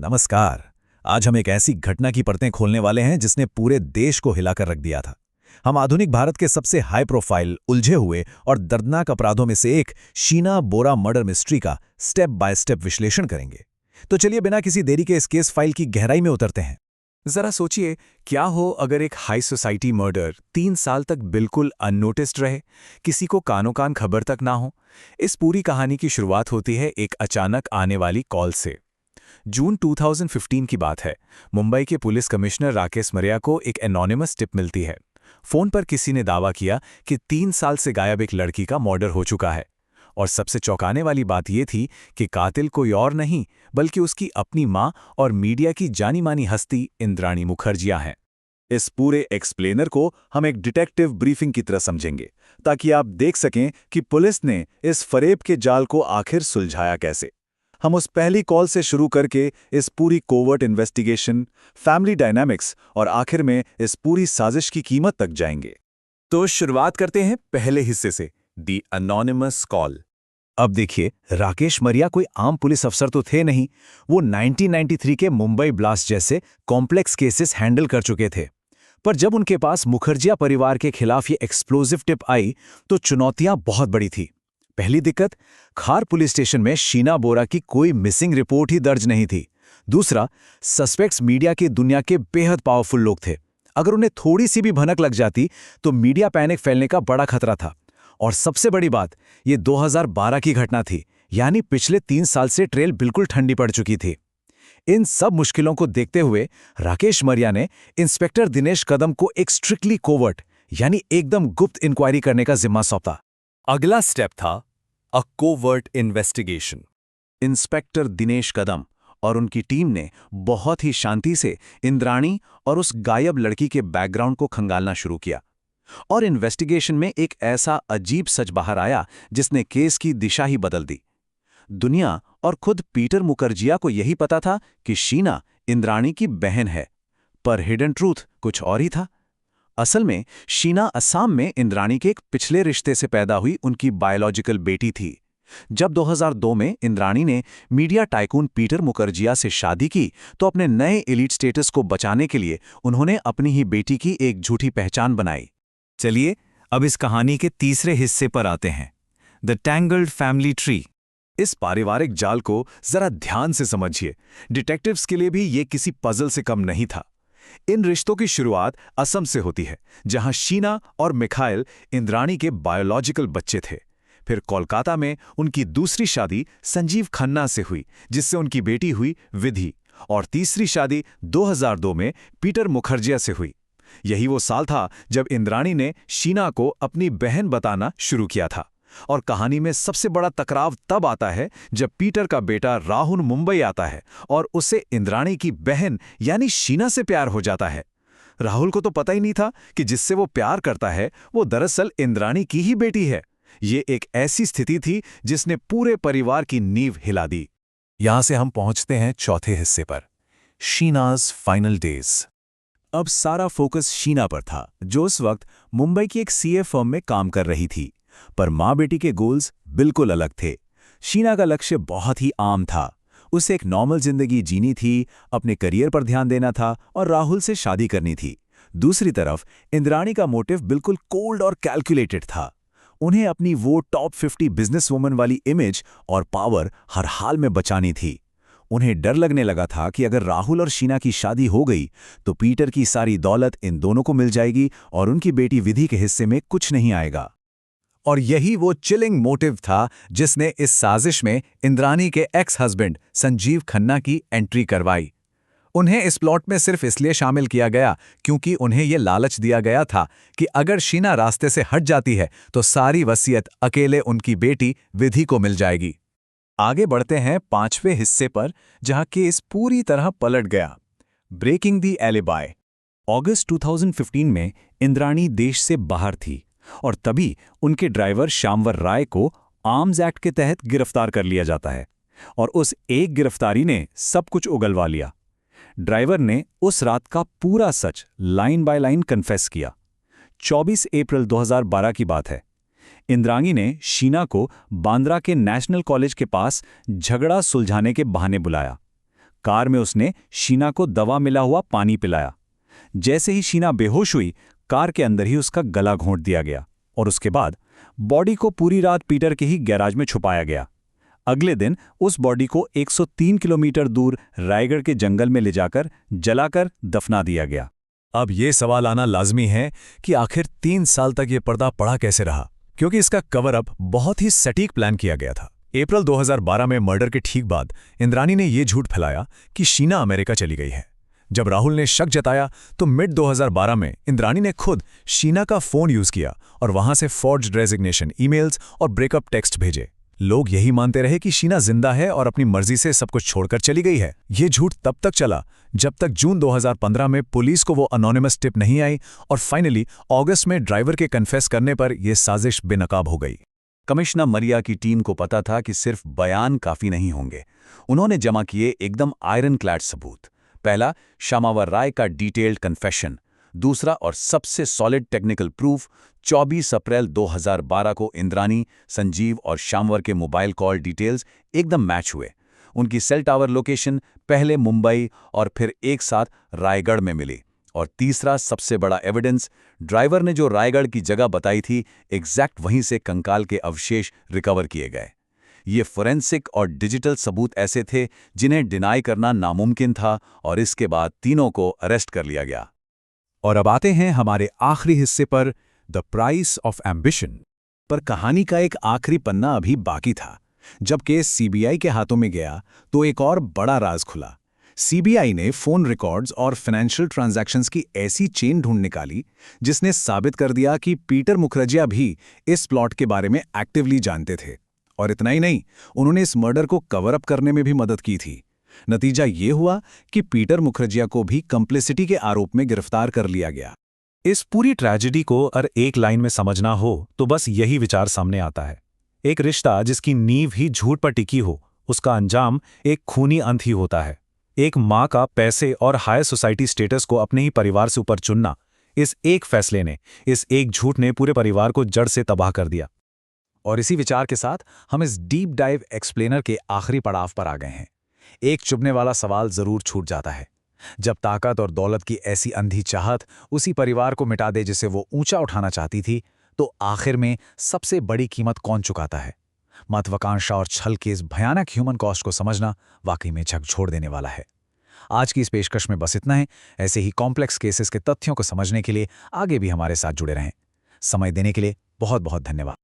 नमस्कार। आज हम एक ऐसी घटना की परतें खोलने वाले हैं जिसने पूरे देश को हिलाकर रख दिया था। हम आधुनिक भारत के सबसे हाई प्रोफाइल, उलझे हुए और दर्दनाक अपराधों में से एक शीना बोरा मर्डर मिस्ट्री का स्टेप बाय स्टेप विश्लेषण करेंगे। तो चलिए बिना किसी देरी के इस केस फाइल की गहराई में उतरते हैं। जरा सोचिए, क्या हो अगर एक हाई सोसाइटी मर्डर 3 साल तक बिल्कुल अननोटिस्ड रहे, किसी को कानो कान खबर तक ना हो। इस पूरी कहानी की शुरुआत होती है एक अचानक आने वाली कॉल से। जून 2015 की बात है। मुंबई के पुलिस कमिश्नर राकेश मरिया को एक एनोनिमस टिप मिलती है। फोन पर किसी ने दावा किया कि 3 साल से गायब एक लड़की का मर्डर हो चुका है। और सबसे चौंकाने वाली बात यह थी कि कातिल कोई और नहीं बल्कि उसकी अपनी मां और मीडिया की जानी मानी हस्ती इंद्राणी मुखर्जिया हैं। इस पूरे एक्सप्लेनर को हम एक डिटेक्टिव ब्रीफिंग की तरह समझेंगे, ताकि आप देख सकें कि पुलिस ने इस फरेब के जाल को आखिर सुलझाया कैसे। हम उस पहली कॉल से शुरू करके इस पूरी कोवर्ट इन्वेस्टिगेशन, फैमिली डायनामिक्स और आखिर में इस पूरी साजिश की कीमत तक जाएंगे। तो शुरुआत करते हैं पहले हिस्से से, दी अनोनिमस कॉल। अब देखिए, राकेश मरिया कोई आम पुलिस अफसर तो थे नहीं। वो 1993 के मुंबई ब्लास्ट जैसे कॉम्प्लेक्स केसेस हैंडल कर चुके थे। पर जब उनके पास मुखर्जिया परिवार के खिलाफ ये एक्सप्लोजिव टिप आई तो चुनौतियां बहुत बड़ी थी। पहली दिक्कत, खार पुलिस स्टेशन में शीना बोरा की कोई मिसिंग रिपोर्ट ही दर्ज नहीं थी। दूसरा, सस्पेक्ट्स मीडिया की दुनिया के बेहद पावरफुल लोग थे। अगर उन्हें थोड़ी सी भी भनक लग जाती तो मीडिया पैनिक फैलने का बड़ा खतरा था। और सबसे बड़ी बात, ये 2012 की घटना थी, यानी पिछले 3 साल से ट्रेल बिल्कुल ठंडी पड़ चुकी थी। इन सब मुश्किलों को देखते हुए राकेश मरिया ने इंस्पेक्टर दिनेश कदम को एक स्ट्रिक्टली कोवर्ट यानी एकदम गुप्त इंक्वायरी करने का जिम्मा सौंपा। अगला स्टेप था अ कोवर्ट इन्वेस्टिगेशन। इंस्पेक्टर दिनेश कदम और उनकी टीम ने बहुत ही शांति से इंद्राणी और उस गायब लड़की के बैकग्राउंड को खंगालना शुरू किया। और इन्वेस्टिगेशन में एक ऐसा अजीब सच बाहर आया जिसने केस की दिशा ही बदल दी। दुनिया और खुद पीटर मुखर्जिया को यही पता था कि शीना इंद्राणी की बहन है, पर हिडन ट्रूथ कुछ और ही था। असल में शीना असम में इंद्राणी के एक पिछले रिश्ते से पैदा हुई उनकी बायोलॉजिकल बेटी थी। जब 2002 में इंद्राणी ने मीडिया टाइकून पीटर मुखर्जिया से शादी की तो अपने नए एलीट स्टेटस को बचाने के लिए उन्होंने अपनी ही बेटी की एक झूठी पहचान बनाई। चलिए अब इस कहानी के तीसरे हिस्से पर आते हैं, द टैंगल्ड फैमिली ट्री। इस पारिवारिक जाल को जरा ध्यान से समझिए। डिटेक्टिव्स के लिए भी ये किसी पजल से कम नहीं था। इन रिश्तों की शुरुआत असम से होती है, जहां शीना और मिखाइल इंद्राणी के बायोलॉजिकल बच्चे थे। फिर कोलकाता में उनकी दूसरी शादी संजीव खन्ना से हुई, जिससे उनकी बेटी हुई विधि। और तीसरी शादी 2002 में पीटर मुखर्जिया से हुई। यही वो साल था जब इंद्राणी ने शीना को अपनी बहन बताना शुरू किया था। और कहानी में सबसे बड़ा टकराव तब आता है जब पीटर का बेटा राहुल मुंबई आता है और उसे इंद्राणी की बहन यानी शीना से प्यार हो जाता है। राहुल को तो पता ही नहीं था कि जिससे वो प्यार करता है वो दरअसल इंद्राणी की ही बेटी है। ये एक ऐसी स्थिति थी जिसने पूरे परिवार की नींव हिला दी। यहां से हम पहुंचते हैं चौथे हिस्से पर, शीनाज फाइनल डेज। अब सारा फोकस शीना पर था, जो उस वक्त मुंबई की एक सीए फर्म में काम कर रही थी। पर माँ बेटी के गोल्स बिल्कुल अलग थे। शीना का लक्ष्य बहुत ही आम था। उसे एक नॉर्मल जिंदगी जीनी थी, अपने करियर पर ध्यान देना था और राहुल से शादी करनी थी। दूसरी तरफ इंद्राणी का मोटिव बिल्कुल कोल्ड और कैलकुलेटेड था। उन्हें अपनी वो टॉप 50 बिजनेस वुमन वाली इमेज और पावर हर हाल में बचानी थी। उन्हें डर लगने लगा था कि अगर राहुल और शीना की शादी हो गई तो पीटर की सारी दौलत इन दोनों को मिल जाएगी और उनकी बेटी विधि के हिस्से में कुछ नहीं आएगा। और यही वो चिलिंग मोटिव था जिसने इस साजिश में इंद्राणी के एक्स हस्बैंड संजीव खन्ना की एंट्री करवाई। उन्हें इस प्लॉट में सिर्फ इसलिए शामिल किया गया क्योंकि उन्हें यह लालच दिया गया था कि अगर शीना रास्ते से हट जाती है तो सारी वसीयत अकेले उनकी बेटी विधि को मिल जाएगी। आगे बढ़ते हैं पांचवें हिस्से पर, जहां केस पूरी तरह पलट गया, ब्रेकिंग दी एलिबाई। अगस्त 2015 में इंद्राणी देश से बाहर थी और तभी उनके ड्राइवर श्यामवर राय को आर्म्स एक्ट के तहत गिरफ्तार कर लिया जाता है। और उस एक गिरफ्तारी ने सब कुछ उगलवा लिया। ड्राइवर ने उस रात का पूरा सच लाइन बाय लाइन कन्फेस किया। 24 अप्रैल 2012 की बात है। इंद्राणी ने शीना को बांद्रा के नेशनल कॉलेज के पास झगड़ा सुलझाने के बहाने बुलाया। कार में उसने शीना को दवा मिला हुआ पानी पिलाया। जैसे ही शीना बेहोश हुई, कार के अंदर ही उसका गला घोंट दिया गया और उसके बाद बॉडी को पूरी रात पीटर के ही गैराज में छुपाया गया। अगले दिन उस बॉडी को 103 किलोमीटर दूर रायगढ़ के जंगल में ले जाकर जलाकर दफना दिया गया। अब ये सवाल आना लाजमी है कि आखिर 3 साल तक ये पर्दा पड़ा कैसे रहा, क्योंकि इसका कवर अप बहुत ही सटीक प्लान किया गया था। अप्रैल 2012 में मर्डर के ठीक बाद इंद्राणी ने ये झूठ फैलाया कि शीना अमेरिका चली गई है। जब राहुल ने शक जताया तो मिड 2012 में इंद्राणी ने खुद शीना का फोन यूज किया और वहां से फॉर्ज्ड रेजिग्नेशन ईमेल्स और ब्रेकअप टेक्स्ट भेजे। लोग यही मानते रहे कि शीना जिंदा है और अपनी मर्जी से सब कुछ छोड़कर चली गई है। ये झूठ तब तक चला जब तक जून 2015 में पुलिस को वो अनोनिमस टिप नहीं आई और फाइनली अगस्त में ड्राइवर के कन्फेस करने पर यह साजिश बेनकाब हो गई। कमिश्नर मरिया की टीम को पता था कि सिर्फ बयान काफी नहीं होंगे। उन्होंने जमा किए एकदम आयरन क्लैड सबूत। पहला, श्यामावर राय का डिटेल्ड कन्फेशन। दूसरा और सबसे सॉलिड टेक्निकल प्रूफ, 24 अप्रैल 2012 को इंद्राणी, संजीव और श्यामवर के मोबाइल कॉल डिटेल्स एकदम मैच हुए। उनकी सेल टावर लोकेशन पहले मुंबई और फिर एक साथ रायगढ़ में मिली। और तीसरा सबसे बड़ा एविडेंस, ड्राइवर ने जो रायगढ़ की जगह बताई थी, एग्जैक्ट वहीं से कंकाल के अवशेष रिकवर किए गए। ये फोरेंसिक और डिजिटल सबूत ऐसे थे जिन्हें डिनाई करना नामुमकिन था और इसके बाद तीनों को अरेस्ट कर लिया गया। और अब आते हैं हमारे आखिरी हिस्से पर, द प्राइस ऑफ एम्बिशन। पर कहानी का एक आखिरी पन्ना अभी बाकी था। जब केस सीबीआई के हाथों में गया तो एक और बड़ा राज खुला। सीबीआई ने फोन रिकॉर्ड्स और फाइनेंशियल ट्रांजैक्शंस की ऐसी चेन ढूंढ निकाली जिसने साबित कर दिया कि पीटर मुखर्जिया भी इस प्लॉट के बारे में एक्टिवली जानते थे। और इतना ही नहीं, उन्होंने इस मर्डर को कवर अप करने में भी मदद की थी। नतीजा ये हुआ कि पीटर मुखर्जिया को भी कंप्लिसिटी के आरोप में गिरफ्तार कर लिया गया। इस पूरी ट्रेजेडी को अगर एक लाइन में समझना हो तो बस यही विचार सामने आता है। एक रिश्ता जिसकी नींव ही झूठ पर टिकी हो, उसका अंजाम एक खूनी अंत ही होता है। एक माँ का पैसे और हायर सोसाइटी स्टेटस को अपने ही परिवार से ऊपर चुनना, इस एक फैसले ने, इस एक झूठ ने पूरे परिवार को जड़ से तबाह कर दिया। और इसी विचार के साथ हम इस डीप डाइव एक्सप्लेनर के आखिरी पड़ाव पर आ गए हैं। एक चुभने वाला सवाल जरूर छूट जाता है। जब ताकत और दौलत की ऐसी अंधी चाहत उसी परिवार को मिटा दे जिसे वो ऊंचा उठाना चाहती थी, तो आखिर में सबसे बड़ी कीमत कौन चुकाता है? महत्वाकांक्षा और छल के इस भयानक ह्यूमन कॉस्ट को समझना वाकई में झकझोर देने वाला है। आज की इस पेशकश में बस इतना है। ऐसे ही कॉम्प्लेक्स केसेस के तथ्यों को समझने के लिए आगे भी हमारे साथ जुड़े रहें। समय देने के लिए बहुत बहुत धन्यवाद।